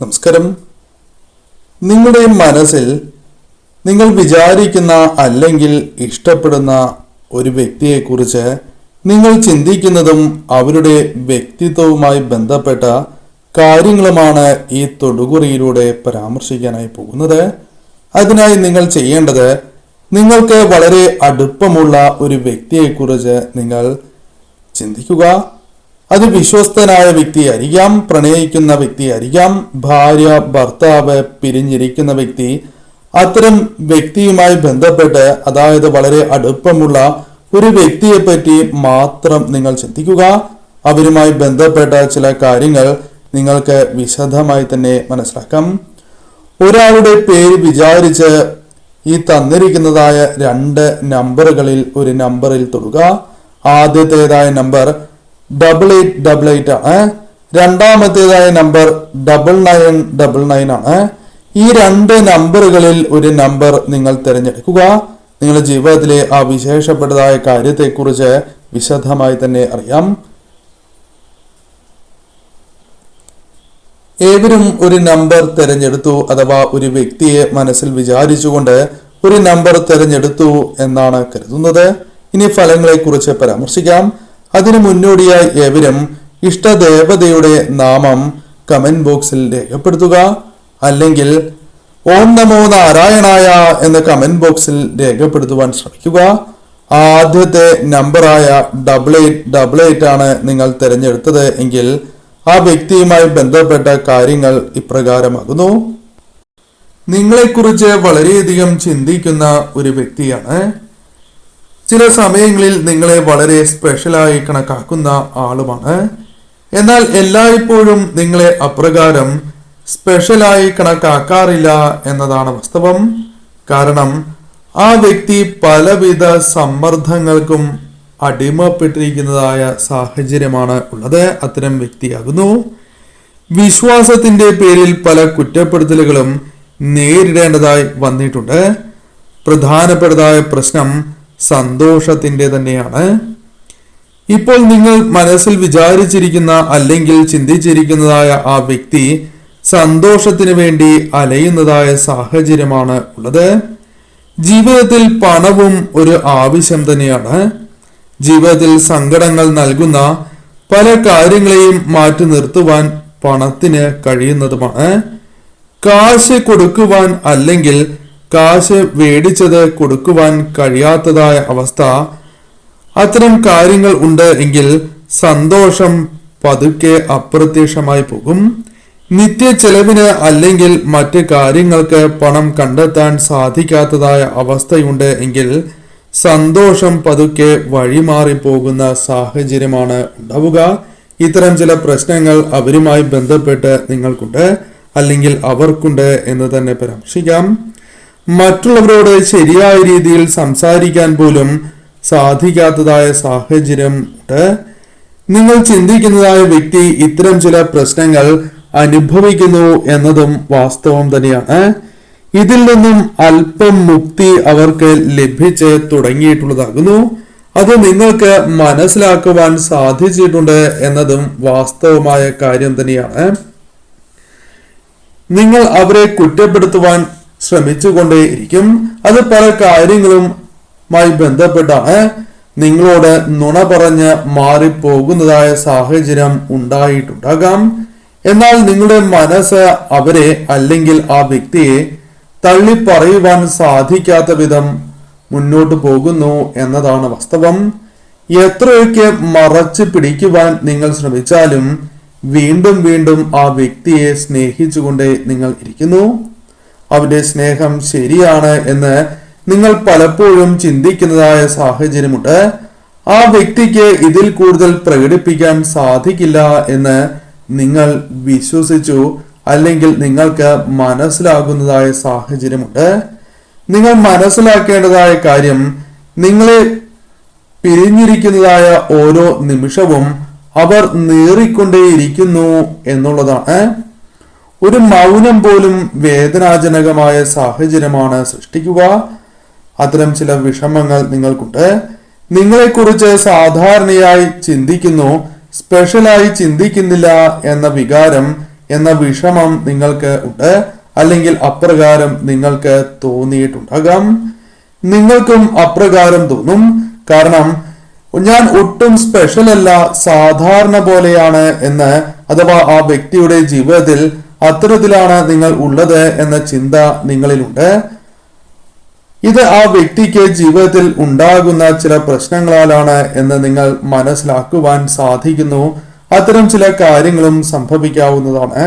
നമസ്കാരം. നിങ്ങളുടെ മനസ്സിൽ നിങ്ങൾ വിചാരിക്കുന്ന അല്ലെങ്കിൽ ഇഷ്ടപ്പെടുന്ന ഒരു വ്യക്തിയെക്കുറിച്ച് നിങ്ങൾ ചിന്തിക്കുന്നതും അവരുടെ വ്യക്തിത്വവുമായി ബന്ധപ്പെട്ട കാര്യങ്ങളുമാണ് ഈ തൊടുകുറിയിലൂടെ പരാമർശിക്കാനായി പോകുന്നത്. അതിനായി നിങ്ങൾ ചെയ്യേണ്ടത്, നിങ്ങൾക്ക് വളരെ അടുപ്പമുള്ള ഒരു വ്യക്തിയെക്കുറിച്ച് നിങ്ങൾ ചിന്തിക്കുക. അത് വിശ്വസ്തനായ വ്യക്തിയായിരിക്കാം, പ്രണയിക്കുന്ന വ്യക്തിയായിരിക്കാം, ഭാര്യ ഭർത്താവ് പിരിഞ്ഞിരിക്കുന്ന വ്യക്തി. അത്തരം വ്യക്തിയുമായി ബന്ധപ്പെട്ട്, അതായത് വളരെ അടുപ്പമുള്ള ഒരു വ്യക്തിയെ പറ്റി മാത്രം നിങ്ങൾ ചിന്തിക്കുക. അവരുമായി ബന്ധപ്പെട്ട ചില കാര്യങ്ങൾ നിങ്ങൾക്ക് വിശദമായി തന്നെ മനസ്സിലാക്കാം. ഒരാളുടെ പേര് വിചാരിച്ച് ഈ തന്നിരിക്കുന്നതായ 2 നമ്പറുകളിൽ ഒരു നമ്പറിൽ തൊടുക. ആദ്യത്തേതായ നമ്പർ 8888 ആണ്. രണ്ടാമത്തേതായ നമ്പർ 9999 ആണ്. ഈ 2 നമ്പറുകളിൽ ഒരു നമ്പർ നിങ്ങൾ തിരഞ്ഞെടുക്കുക. നിങ്ങളുടെ ജീവിതത്തിലെ ആ വിശേഷപ്പെട്ടതായ കാര്യത്തെക്കുറിച്ച് വിശദമായി തന്നെ അറിയാം. ഏവരും ഒരു നമ്പർ തിരഞ്ഞെടുത്തു, അഥവാ ഒരു വ്യക്തിയെ മനസ്സിൽ വിചാരിച്ചുകൊണ്ട് ഒരു നമ്പർ തിരഞ്ഞെടുത്തു എന്നാണ് കരുതുന്നത്. ഇനി ഫലങ്ങളെ കുറിച്ച് പരാമർശിക്കാം. അതിനു മുന്നോടിയായി ഏവരും ഇഷ്ടദേവതയുടെ നാമം കമന്റ് ബോക്സിൽ രേഖപ്പെടുത്തുക. അല്ലെങ്കിൽ ഓം നമോ നാരായണായ എന്ന കമന്റ് ബോക്സിൽ രേഖപ്പെടുത്തുവാൻ ശ്രമിക്കുക. ആദ്യത്തെ നമ്പറായ 8888 ആണ് നിങ്ങൾ തിരഞ്ഞെടുത്തത് എങ്കിൽ ആ വ്യക്തിയുമായി ബന്ധപ്പെട്ട കാര്യങ്ങൾ ഇപ്രകാരമാകുന്നു. നിങ്ങളെക്കുറിച്ച് വളരെയധികം ചിന്തിക്കുന്ന ഒരു വ്യക്തിയാണ്. ചില സമയങ്ങളിൽ നിങ്ങളെ വളരെ സ്പെഷ്യലായി കണക്കാക്കുന്ന ആളുമാണ്. എന്നാൽ എല്ലായ്പ്പോഴും നിങ്ങളെ അപ്രകാരം സ്പെഷ്യലായി കണക്കാക്കാറില്ല എന്നതാണ് വാസ്തവം. കാരണം ആ വ്യക്തി പലവിധ സമ്മർദ്ദങ്ങൾക്കും അടിമപ്പെട്ടിരിക്കുന്നതായ സാഹചര്യമാണ് ഉള്ളത്. അത്തരം വ്യക്തിയാകുന്നു. വിശ്വാസത്തിന്റെ പേരിൽ പല കുറ്റപ്പെടുത്തലുകളും നേരിടേണ്ടതായി വന്നിട്ടുണ്ട്. പ്രധാനപ്പെട്ടതായ പ്രശ്നം സന്തോഷത്തിന്റെ തന്നെയാണ്. ഇപ്പോൾ നിങ്ങൾ മനസ്സിൽ വിചാരിച്ചിരിക്കുന്ന അല്ലെങ്കിൽ ചിന്തിച്ചിരിക്കുന്നതായ ആ വ്യക്തി സന്തോഷത്തിന് വേണ്ടി അലയുന്നതായ സാഹചര്യമാണ് ഉള്ളത്. ജീവിതത്തിൽ പണവും ഒരു ആവശ്യം തന്നെയാണ്. ജീവിതത്തിൽ സങ്കടങ്ങൾ നൽകുന്ന പല കാര്യങ്ങളെയും മാറ്റി നിർത്തുവാൻ പണത്തിന് കഴിയുന്നതുമാണ്. കാശ് കൊടുക്കുവാൻ അല്ലെങ്കിൽ കാശ് മേടിച്ചത് കൊടുക്കുവാൻ കഴിയാത്തതായ അവസ്ഥ, അത്തരം കാര്യങ്ങൾ ഉണ്ട് എങ്കിൽ സന്തോഷം പതുക്കെ അപ്രത്യക്ഷമായി പോകും. നിത്യ ചെലവിന് അല്ലെങ്കിൽ മറ്റ് കാര്യങ്ങൾക്ക് പണം കണ്ടെത്താൻ സാധിക്കാത്തതായ അവസ്ഥയുണ്ട് എങ്കിൽ സന്തോഷം പതുക്കെ വഴിമാറിപ്പോകുന്ന സാഹചര്യമാണ് ഉണ്ടാവുക. ഇത്തരം ചില പ്രശ്നങ്ങൾ അവരുമായി ബന്ധപ്പെട്ട് നിങ്ങൾക്കുണ്ട് അല്ലെങ്കിൽ അവർക്കുണ്ട് എന്ന് തന്നെ പരാമർശിക്കാം. മറ്റുള്ളവരോട് ശരിയായ രീതിയിൽ സംസാരിക്കാൻ പോലും സാധിക്കാത്തതായ സാഹചര്യം ഉണ്ട്. നിങ്ങൾ ചിന്തിക്കുന്നതായ വ്യക്തി ഇത്തരം ചില പ്രശ്നങ്ങൾ അനുഭവിക്കുന്നു എന്നതും വാസ്തവം തന്നെയാണ്. ഇതിൽ നിന്നും അല്പം മുക്തി അവർക്ക് ലഭിച്ച് തുടങ്ങിയിട്ടുള്ളതാകുന്നു. അത് നിങ്ങൾക്ക് മനസ്സിലാക്കുവാൻ സാധിച്ചിട്ടുണ്ട് എന്നതും വാസ്തവമായ കാര്യം തന്നെയാണ്. നിങ്ങൾ അവരെ കുറ്റപ്പെടുത്തുവാൻ ശ്രമിച്ചുകൊണ്ടേയിരിക്കും. അത് പല കാര്യങ്ങളുമായി ബന്ധപ്പെട്ടാണ്. നിങ്ങളോട് നുണ പറഞ്ഞ് മാറിപ്പോകുന്നതായ സാഹചര്യം ഉണ്ടായിട്ടുണ്ടാകാം. എന്നാൽ നിങ്ങളുടെ മനസ്സ് അവരെ അല്ലെങ്കിൽ ആ വ്യക്തിയെ തള്ളി പറയുവാൻ സാധിക്കാത്ത വിധം മുന്നോട്ട് പോകുന്നു എന്നതാണ് വാസ്തവം. എത്രയൊക്കെ മറച്ചു പിടിക്കുവാൻ നിങ്ങൾ ശ്രമിച്ചാലും വീണ്ടും വീണ്ടും ആ വ്യക്തിയെ സ്നേഹിച്ചുകൊണ്ടേ നിങ്ങൾ ഇരിക്കുന്നു. അവന്റെ സ്നേഹം ശരിയാണ് എന്ന് നിങ്ങൾ പലപ്പോഴും ചിന്തിക്കുന്നതായ സാഹചര്യമുണ്ട്. ആ വ്യക്തിക്ക് ഇതിൽ കൂടുതൽ പ്രകടിപ്പിക്കാൻ സാധിക്കില്ല എന്ന് നിങ്ങൾ വിശ്വസിച്ചു അല്ലെങ്കിൽ നിങ്ങൾക്ക് മനസ്സിലാകുന്നതായ സാഹചര്യമുണ്ട്. നിങ്ങൾ മനസ്സിലാക്കേണ്ടതായ കാര്യം, നിങ്ങളെ പിരിഞ്ഞിരിക്കുന്നതായ ഓരോ നിമിഷവും അവർ നീറിക്കൊണ്ടേയിരിക്കുന്നു എന്നുള്ളതാണ്. ഒരു മൗനം പോലും വേദനാജനകമായ സാഹചര്യമാണ് സൃഷ്ടിക്കുക. അത്തരം ചില വിഷമങ്ങൾ നിങ്ങൾക്കുണ്ട്. നിങ്ങളെക്കുറിച്ച് സാധാരണയായി ചിന്തിക്കുന്നു, സ്പെഷ്യലായി ചിന്തിക്കുന്നില്ല എന്ന വികാരം എന്ന വിഷമം നിങ്ങൾക്ക് ഉണ്ട്, അല്ലെങ്കിൽ അപ്രകാരം നിങ്ങൾക്ക് തോന്നിയിട്ടുണ്ടാകാം. നിങ്ങൾക്കും അപ്രകാരം തോന്നും. കാരണം ഞാൻ ഒട്ടും സ്പെഷ്യൽ അല്ല, സാധാരണ പോലെയാണ് എന്ന്, അഥവാ ആ വ്യക്തിയുടെ ജീവിതത്തിൽ അത്തരത്തിലാണ് നിങ്ങൾ ഉള്ളത് എന്ന ചിന്ത നിങ്ങളിലുണ്ട്. ഇത് ആ വ്യക്തിക്ക് ജീവിതത്തിൽ ഉണ്ടാകുന്ന ചില പ്രശ്നങ്ങളാലാണ് എന്ന് നിങ്ങൾ മനസ്സിലാക്കുവാൻ സാധിക്കുന്നു. അത്തരം ചില കാര്യങ്ങളും സംഭവിക്കാവുന്നതാണ്.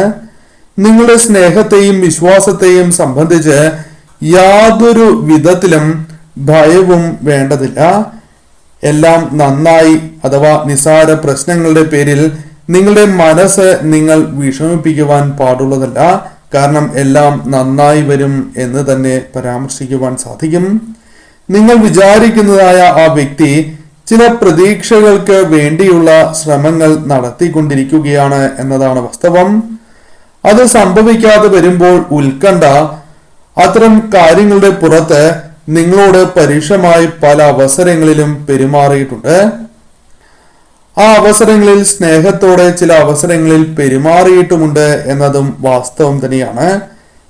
നിങ്ങളുടെ സ്നേഹത്തെയും വിശ്വാസത്തെയും സംബന്ധിച്ച് യാതൊരു വിധത്തിലും ഭയവും വേണ്ടതില്ല. എല്ലാം നന്നായി, അഥവാ നിസാര പ്രശ്നങ്ങളുടെ പേരിൽ നിങ്ങളുടെ മനസ്സ് നിങ്ങൾ വിഷമിപ്പിക്കുവാൻ പാടുള്ളതല്ല. കാരണം എല്ലാം നന്നായി വരും എന്ന് തന്നെ പരാമർശിക്കുവാൻ സാധിക്കും. നിങ്ങൾ വിചാരിക്കുന്നതായ ആ വ്യക്തി ചില പ്രതീക്ഷകൾക്ക് വേണ്ടിയുള്ള ശ്രമങ്ങൾ നടത്തിക്കൊണ്ടിരിക്കുകയാണ് എന്നതാണ് വാസ്തവം. അത് സംഭവിക്കാതെ വരുമ്പോൾ ഉത്കണ്ഠ. അത്തരം കാര്യങ്ങളുടെ പുറത്ത് നിങ്ങളോട് പരുഷമായി പല അവസരങ്ങളിലും പെരുമാറിയിട്ടുണ്ട്. ആ അവസരങ്ങളിൽ സ്നേഹത്തോടെ ചില അവസരങ്ങളിൽ പെരുമാറിയിട്ടുമുണ്ട് എന്നതും വാസ്തവം തന്നെയാണ്.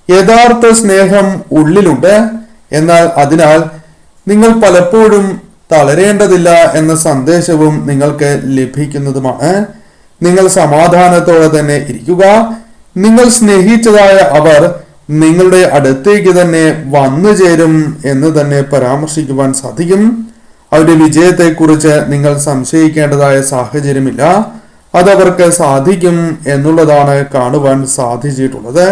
യഥാർത്ഥ സ്നേഹം ഉള്ളിലുണ്ട്. എന്നാൽ അതിനാൽ നിങ്ങൾ പലപ്പോഴും തളരേണ്ടതില്ല എന്ന സന്ദേശവും നിങ്ങൾക്ക് ലഭിക്കുന്നതുമാണ്. നിങ്ങൾ സമാധാനത്തോടെ തന്നെ ഇരിക്കുക. നിങ്ങൾ സ്നേഹിച്ചതായ അവർ നിങ്ങളുടെ അടുത്തേക്ക് തന്നെ വന്നു ചേരും എന്ന് തന്നെ പരാമർശിക്കുവാൻ സാധിക്കും. അവരുടെ വിജയത്തെക്കുറിച്ച് നിങ്ങൾ സംശയിക്കേണ്ടതായ സാഹചര്യമില്ല. അതവർക്ക് സാധിക്കും എന്നുള്ളതാണ് കാണുവാൻ സാധിച്ചിട്ടുള്ളത്.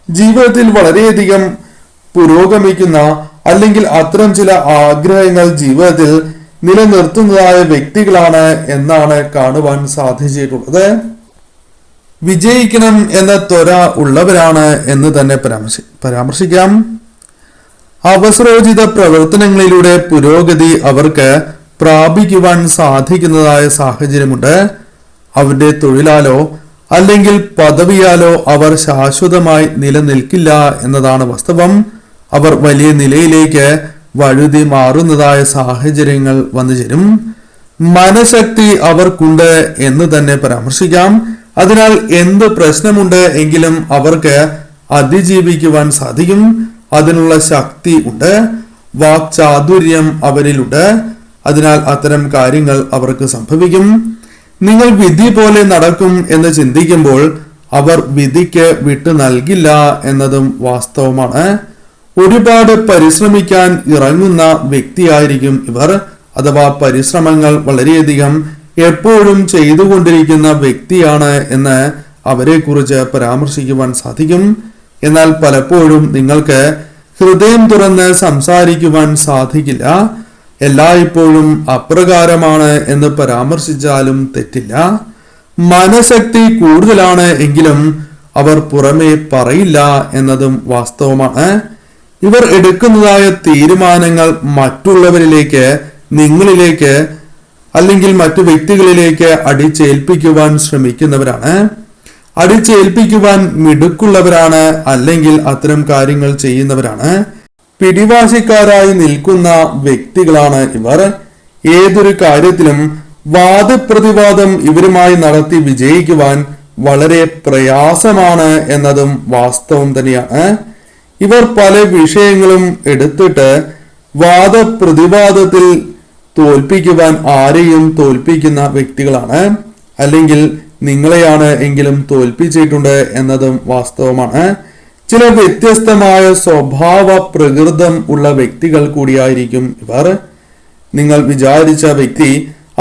ജീവിതത്തിൽ വളരെയധികം പുരോഗമിക്കുന്ന, അല്ലെങ്കിൽ അത്തരം ചില ആഗ്രഹങ്ങൾ ജീവിതത്തിൽ നിലനിർത്തുന്നതായ വ്യക്തികളാണ് എന്നാണ് കാണുവാൻ സാധിച്ചിട്ടുള്ളത്. വിജയിക്കണം എന്ന ത്വര ഉള്ളവരാണ് എന്ന് തന്നെ പരാമർശിക്കാം. അവസരോചിത പ്രവർത്തനങ്ങളിലൂടെ പുരോഗതി അവർക്ക് പ്രാപിക്കുവാൻ സാധിക്കുന്നതായ സാഹചര്യമുണ്ട്. അവരുടെ തൊഴിലാലോ അല്ലെങ്കിൽ പദവിയാലോ അവർ ശാശ്വതമായി നിലനിൽക്കില്ല എന്നതാണ് വാസ്തവം. അവർ വലിയ നിലയിലേക്ക് വഴുതി മാറുന്നതായ സാഹചര്യങ്ങൾ വന്നു ചേരും. മനഃശക്തി അവർക്കുണ്ട് എന്ന് തന്നെ പരാമർശിക്കാം. അതിനാൽ എന്ത് പ്രശ്നമുണ്ട് എങ്കിലും അവർക്ക് അതിജീവിക്കുവാൻ സാധിക്കും. അതിനുള്ള ശക്തി ഉണ്ട്. വാക്ചാതുര്യം അവരിലുണ്ട്. അതിനാൽ അത്തരം കാര്യങ്ങൾ അവർക്ക് സംഭവിക്കും. നിങ്ങൾ വിധി പോലെ നടക്കും എന്ന് ചിന്തിക്കുമ്പോൾ അവർ വിധിക്ക് വിട്ടു നൽകില്ല എന്നതും വാസ്തവമാണ്. ഒരുപാട് പരിശ്രമിക്കാൻ ഇറങ്ങുന്ന വ്യക്തിയായിരിക്കും ഇവർ, അഥവാ പരിശ്രമങ്ങൾ വളരെയധികം എപ്പോഴും ചെയ്തുകൊണ്ടിരിക്കുന്ന വ്യക്തിയാണ് എന്ന് അവരെ കുറിച്ച് പരാമർശിക്കുവാൻ സാധിക്കും. എന്നാൽ പലപ്പോഴും നിങ്ങൾക്ക് ഹൃദയം തുറന്ന് സംസാരിക്കുവാൻ സാധിക്കില്ല. എല്ലായ്പ്പോഴും അപ്രകാരമാണ് എന്ന് പരാമർശിച്ചാലും തെറ്റില്ല. മനഃശക്തി കൂടുതലാണ് എങ്കിലും അവർ പുറമെ പറയില്ല എന്നതും വാസ്തവമാണ്. ഇവർ എടുക്കുന്നതായ തീരുമാനങ്ങൾ മറ്റുള്ളവരിലേക്ക്, നിങ്ങളിലേക്ക് അല്ലെങ്കിൽ മറ്റു വ്യക്തികളിലേക്ക് അടിച്ചേൽപ്പിക്കുവാൻ ശ്രമിക്കുന്നവരാണ്. അടിച്ചേൽപ്പിക്കുവാൻ മിടുക്കുള്ളവരാണ്, അല്ലെങ്കിൽ അത്തരം കാര്യങ്ങൾ ചെയ്യുന്നവരാണ്. പിടിവാശിക്കാരായി നിൽക്കുന്ന വ്യക്തികളാണ് ഇവർ. ഏതൊരു കാര്യത്തിലും വാദപ്രതിവാദം ഇവരുമായി നടത്തി വിജയിക്കുവാൻ വളരെ പ്രയാസമാണ് എന്നതും വാസ്തവം തന്നെയാണ്. ഇവർ പല വിഷയങ്ങളും എടുത്തിട്ട് വാദപ്രതിവാദത്തിൽ തോൽപ്പിക്കുവാൻ ആരെയും തോൽപ്പിക്കുന്ന വ്യക്തികളാണ്, അല്ലെങ്കിൽ നിങ്ങളെയാണ് എങ്കിലും തോൽപ്പിച്ചിട്ടുണ്ട് എന്നതും വാസ്തവമാണ്. ചില വ്യത്യസ്തമായ സ്വഭാവ പ്രകൃതം ഉള്ള വ്യക്തികൾ കൂടിയായിരിക്കും ഇവർ. നിങ്ങൾ വിചാരിച്ച വ്യക്തി,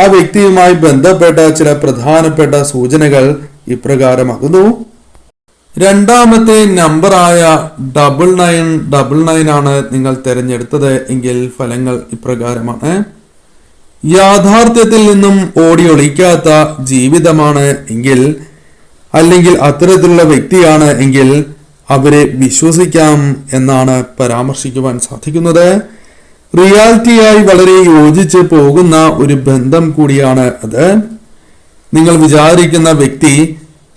ആ വ്യക്തിയുമായി ബന്ധപ്പെട്ട ചില പ്രധാനപ്പെട്ട സൂചനകൾ ഇപ്രകാരമാകുന്നു. രണ്ടാമത്തെ നമ്പറായ 9999 ആണ് നിങ്ങൾ തിരഞ്ഞെടുത്തത് എങ്കിൽ ഫലങ്ങൾ ഇപ്രകാരമാണ്. യാഥാർത്ഥ്യത്തിൽ നിന്നും ഓടിയൊളിക്കാത്ത ജീവിതമാണ് എങ്കിൽ, അല്ലെങ്കിൽ അത്തരത്തിലുള്ള വ്യക്തിയാണ് എങ്കിൽ അവരെ വിശ്വസിക്കാം എന്നാണ് പരാമർശിക്കുവാൻ സാധിക്കുന്നത്. റിയാലിറ്റിയായി വളരെ യോജിച്ച് പോകുന്ന ഒരു ബന്ധം കൂടിയാണ് അത്. നിങ്ങൾ വിചാരിക്കുന്ന വ്യക്തി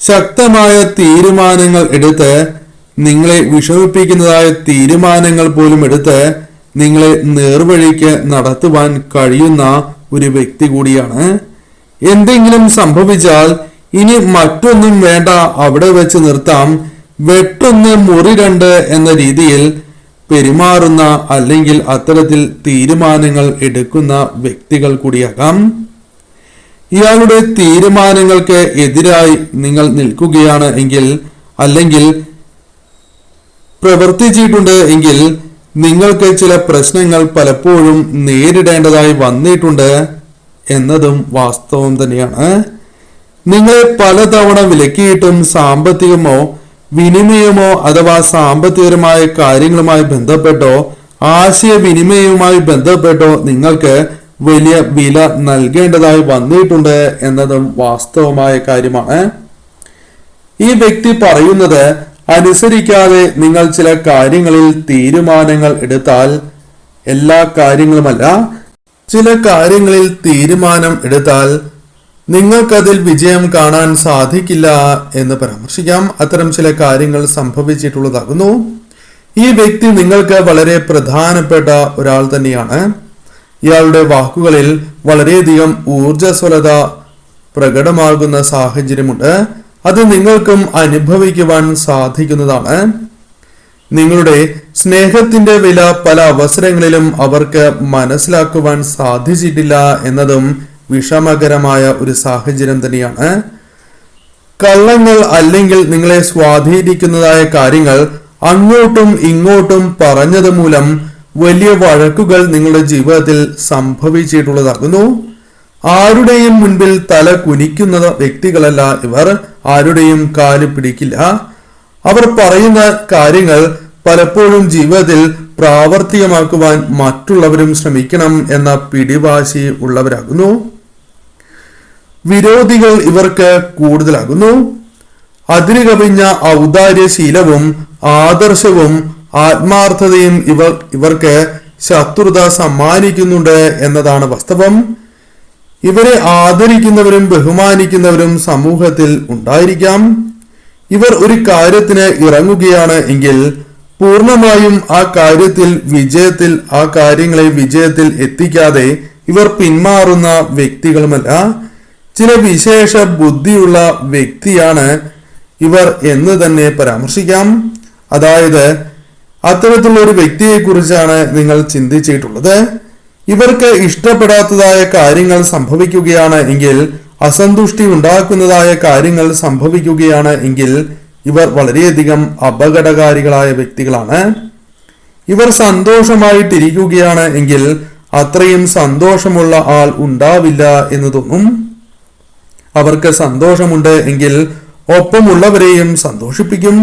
ശക്തമായ തീരുമാനങ്ങൾ എടുത്ത്, നിങ്ങളെ വിഷമിപ്പിക്കുന്നതായ തീരുമാനങ്ങൾ പോലും എടുത്ത് നിങ്ങളെ നേർവഴിക്ക് നടത്തുവാൻ കഴിയുന്ന ഒരു വ്യക്തി കൂടിയാണ്. എന്തെങ്കിലും സംഭവിച്ചാൽ ഇനി മറ്റൊന്നും വേണ്ട, അവിടെ വെച്ച് നിർത്താം, വെട്ടൊന്ന് മുറി രണ്ട് എന്ന രീതിയിൽ പെരുമാറുന്ന അല്ലെങ്കിൽ അത്തരത്തിൽ തീരുമാനങ്ങൾ എടുക്കുന്ന വ്യക്തികൾ കൂടിയാകാം. ഇയാളുടെ തീരുമാനങ്ങൾക്ക് എതിരായി നിങ്ങൾ നിൽക്കുകയാണ് എങ്കിൽ അല്ലെങ്കിൽ പ്രവർത്തിച്ചിട്ടുണ്ട് എങ്കിൽ നിങ്ങൾക്ക് ചില പ്രശ്നങ്ങൾ പലപ്പോഴും നേരിടേണ്ടതായി വന്നിട്ടുണ്ട് എന്നതും വാസ്തവം തന്നെയാണ്. നിങ്ങളെ പലതവണ വിലക്കിയിട്ടും സാമ്പത്തികമോ വിനിമയമോ അഥവാ സാമ്പത്തികപരമായ കാര്യങ്ങളുമായി ബന്ധപ്പെട്ടോ ആശയവിനിമയവുമായി ബന്ധപ്പെട്ടോ നിങ്ങൾക്ക് വലിയ വില നൽകേണ്ടതായി വന്നിട്ടുണ്ട് എന്നതും വാസ്തവമായ കാര്യമാണ്. ഈ വ്യക്തി പറയുന്നത് അനുസരിക്കാതെ നിങ്ങൾ ചില കാര്യങ്ങളിൽ തീരുമാനങ്ങൾ എടുത്താൽ, എല്ലാ കാര്യങ്ങളുമല്ല, ചില കാര്യങ്ങളിൽ തീരുമാനം എടുത്താൽ നിങ്ങൾക്കതിൽ വിജയം കാണാൻ സാധിക്കില്ല എന്ന് പരാമർശിക്കാം. അത്തരം ചില കാര്യങ്ങൾ സംഭവിച്ചിട്ടുള്ളതാകുന്നു. ഈ വ്യക്തി നിങ്ങൾക്ക് വളരെ പ്രധാനപ്പെട്ട ഒരാൾ തന്നെയാണ്. ഇയാളുടെ വാക്കുകളിൽ വളരെയധികം ഊർജ്ജസ്വലത പ്രകടമാകുന്ന സാഹചര്യമുണ്ട്. അത് നിങ്ങൾക്കും അനുഭവിക്കുവാൻ സാധിക്കുന്നതാണ്. നിങ്ങളുടെ സ്നേഹത്തിന്റെ വില പല അവസരങ്ങളിലും അവർക്ക് മനസ്സിലാക്കുവാൻ സാധിച്ചിട്ടില്ല എന്നതും വിഷമകരമായ ഒരു സാഹചര്യം തന്നെയാണ്. കള്ളങ്ങൾ അല്ലെങ്കിൽ നിങ്ങളെ സ്വാധീനിക്കുന്നതായ കാര്യങ്ങൾ അങ്ങോട്ടും ഇങ്ങോട്ടും പറഞ്ഞത് മൂലം വലിയ വഴക്കുകൾ നിങ്ങളുടെ ജീവിതത്തിൽ സംഭവിച്ചിട്ടുള്ളതാകുന്നു. ആരുടെയും മുൻപിൽ തല കുനിക്കുന്ന വ്യക്തികളല്ല ഇവർ. ആരുടെയും കാല് പിടിക്കില്ല. അവർ പറയുന്ന കാര്യങ്ങൾ പലപ്പോഴും ജീവിതത്തിൽ പ്രാവർത്തികമാക്കുവാൻ മറ്റുള്ളവരും ശ്രമിക്കണം എന്ന പിടിവാശി ഉള്ളവരാകുന്നു. വിരോധികൾ ഇവർക്ക് കൂടുതലാകുന്നു. അതിരു കവിഞ്ഞ ഔദാര്യശീലവും ആദർശവും ആത്മാർത്ഥതയും ഇവർക്ക് ശത്രുത സമ്മാനിക്കുന്നുണ്ട് എന്നതാണ് വാസ്തവം. ഇവരെ ആദരിക്കുന്നവരും ബഹുമാനിക്കുന്നവരും സമൂഹത്തിൽ ഉണ്ടായിരിക്കാം. ഇവർ ഒരു കാര്യത്തിന് ഇറങ്ങുകയാണ് എങ്കിൽ പൂർണ്ണമായും ആ കാര്യങ്ങളെ വിജയത്തിൽ എത്തിക്കാതെ ഇവർ പിന്മാറുന്ന വ്യക്തികളുമല്ല. ചില വിശേഷ ബുദ്ധിയുള്ള വ്യക്തിയാണ് ഇവർ എന്ന് തന്നെ പരാമർശിക്കാം. അതായത് അത്തരത്തിലുള്ള ഒരു വ്യക്തിയെ കുറിച്ചാണ് നിങ്ങൾ ചിന്തിച്ചിട്ടുള്ളത്. ഇവർക്ക് ഇഷ്ടപ്പെടാത്തതായ കാര്യങ്ങൾ സംഭവിക്കുകയാണ് എങ്കിൽ, അസന്തുഷ്ടി ഉണ്ടാക്കുന്നതായ കാര്യങ്ങൾ സംഭവിക്കുകയാണ് എങ്കിൽ ഇവർ വളരെയധികം അപകടകാരികളായ വ്യക്തികളാണ്. ഇവർ സന്തോഷമായിട്ടിരിക്കുകയാണ് എങ്കിൽ അത്രയും സന്തോഷമുള്ള ആൾ ഉണ്ടാവില്ല എന്ന് തോന്നും. അവർക്ക് സന്തോഷമുണ്ട് എങ്കിൽ ഒപ്പമുള്ളവരെയും സന്തോഷിപ്പിക്കും.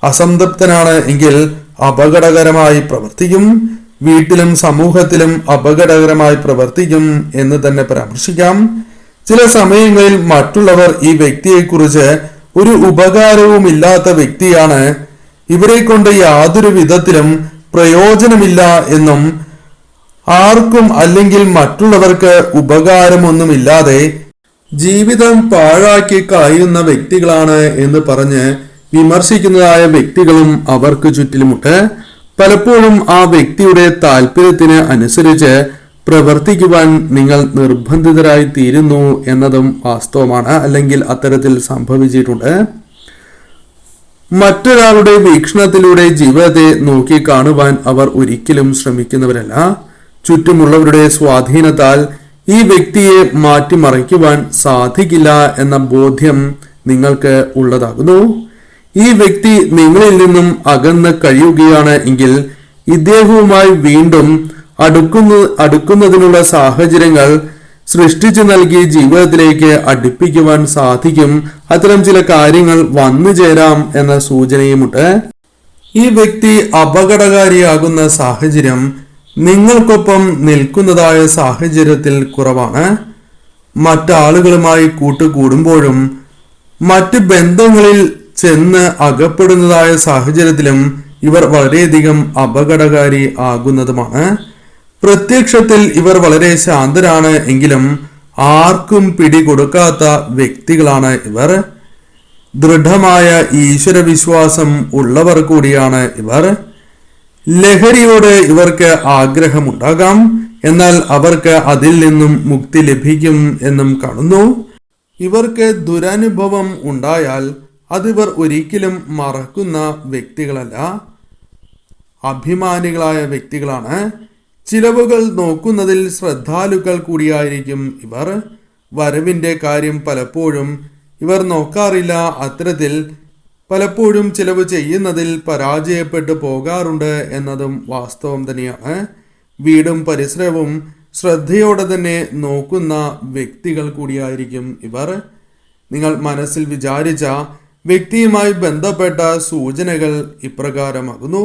അസംതൃപ്തനാണ് എങ്കിൽ അപകടകരമായി പ്രവർത്തിക്കും. വീട്ടിലും സമൂഹത്തിലും അപകടകരമായി പ്രവർത്തിക്കും എന്ന് തന്നെ പരാമർശിക്കാം. ചില സമയങ്ങളിൽ മറ്റുള്ളവർ ഈ വ്യക്തിയെക്കുറിച്ച് ഒരു ഉപകാരവുമില്ലാത്ത വ്യക്തിയാണ്, ഇവരെ കൊണ്ട് യാതൊരു വിധത്തിലും പ്രയോജനമില്ല എന്നും ആർക്കും അല്ലെങ്കിൽ മറ്റുള്ളവർക്ക് ഉപകാരമൊന്നുമില്ലാതെ ജീവിതം പാഴാക്കി കളയുന്ന വ്യക്തികളാണ് എന്ന് പറഞ്ഞ് വിമർശിക്കുന്നതായ വ്യക്തികളും അവർക്ക് ചുറ്റിലുമുണ്ട്. പലപ്പോഴും ആ വ്യക്തിയുടെ താല്പര്യത്തിന് അനുസരിച്ച് പ്രവർത്തിക്കുവാൻ നിങ്ങൾ നിർബന്ധിതരായി തീരുന്നു എന്നതും വാസ്തവമാണ്, അല്ലെങ്കിൽ അത്തരത്തിൽ സംഭവിച്ചിട്ടുണ്ട്. മറ്റൊരാളുടെ വീക്ഷണത്തിലൂടെ ജീവിതത്തെ നോക്കി കാണുവാൻ അവർ ഒരിക്കലും ശ്രമിക്കുന്നവരല്ല. ചുറ്റുമുള്ളവരുടെ സ്വാധീനത്താൽ ഈ വ്യക്തിയെ മാറ്റിമറിക്കുവാൻ സാധിക്കില്ല എന്ന ബോധ്യം നിങ്ങൾക്ക് ഉള്ളതാകുന്നു. ഈ വ്യക്തി നിങ്ങളിൽ നിന്നും അകന്ന് കഴിയുകയാണ് എങ്കിൽ ഇദ്ദേഹവുമായി വീണ്ടും അടുക്കുന്നതിനുള്ള സാഹചര്യങ്ങൾ സൃഷ്ടിച്ചു നൽകി ജീവിതത്തിലേക്ക് അടുപ്പിക്കുവാൻ സാധിക്കും. അത്തരം ചില കാര്യങ്ങൾ വന്നു ചേരാം എന്ന സൂചനയുമുണ്ട്. ഈ വ്യക്തി അപകടകാരിയാകുന്ന സാഹചര്യം നിങ്ങൾക്കൊപ്പം നിൽക്കുന്നതായ സാഹചര്യത്തിൽ കുറവാണ്. മറ്റാളുകളുമായി കൂട്ടുകൂടുമ്പോഴും മറ്റ് ബന്ധങ്ങളിൽ ചെന്ന് അകപ്പെടുന്നതായ സാഹചര്യത്തിലും ഇവർ വളരെയധികം അപകടകാരി ആകുന്നതുമാണ്. പ്രത്യക്ഷത്തിൽ ഇവർ വളരെ ശാന്തരാണ് എങ്കിലും ആർക്കും പിടികൊടുക്കാത്ത വ്യക്തികളാണ് ഇവർ. ദൃഢമായ ഈശ്വരവിശ്വാസം ഉള്ളവർ കൂടിയാണ് ഇവർ. ലഹരിയോട് ഇവർക്ക് ആഗ്രഹമുണ്ടാകാം, എന്നാൽ അവർക്ക് അതിൽ നിന്നും മുക്തി ലഭിക്കും എന്നും കാണുന്നു. ഇവർക്ക് ദുരനുഭവം ഉണ്ടായാൽ അതിവർ ഒരിക്കലും മറക്കുന്ന വ്യക്തികളല്ല, അഭിമാനികളായ വ്യക്തികളാണ്. ചിലവുകൾ നോക്കുന്നതിൽ ശ്രദ്ധാലുക്കൾ കൂടിയായിരിക്കും ഇവർ. വരവിൻ്റെ കാര്യം പലപ്പോഴും ഇവർ നോക്കാറില്ല. അത്തരത്തിൽ പലപ്പോഴും ചിലവ് ചെയ്യുന്നതിൽ പരാജയപ്പെട്ടു പോകാറുണ്ട് എന്നതും വാസ്തവം തന്നെയാണ്. വീടും പരിസരവും ശ്രദ്ധയോടെ തന്നെ നോക്കുന്ന വ്യക്തികൾ കൂടിയായിരിക്കും ഇവർ. നിങ്ങൾ മനസ്സിൽ വിചാരിച്ച വ്യക്തിയുമായി ബന്ധപ്പെട്ട സൂചനകൾ ഇപ്രകാരമാകുന്നു.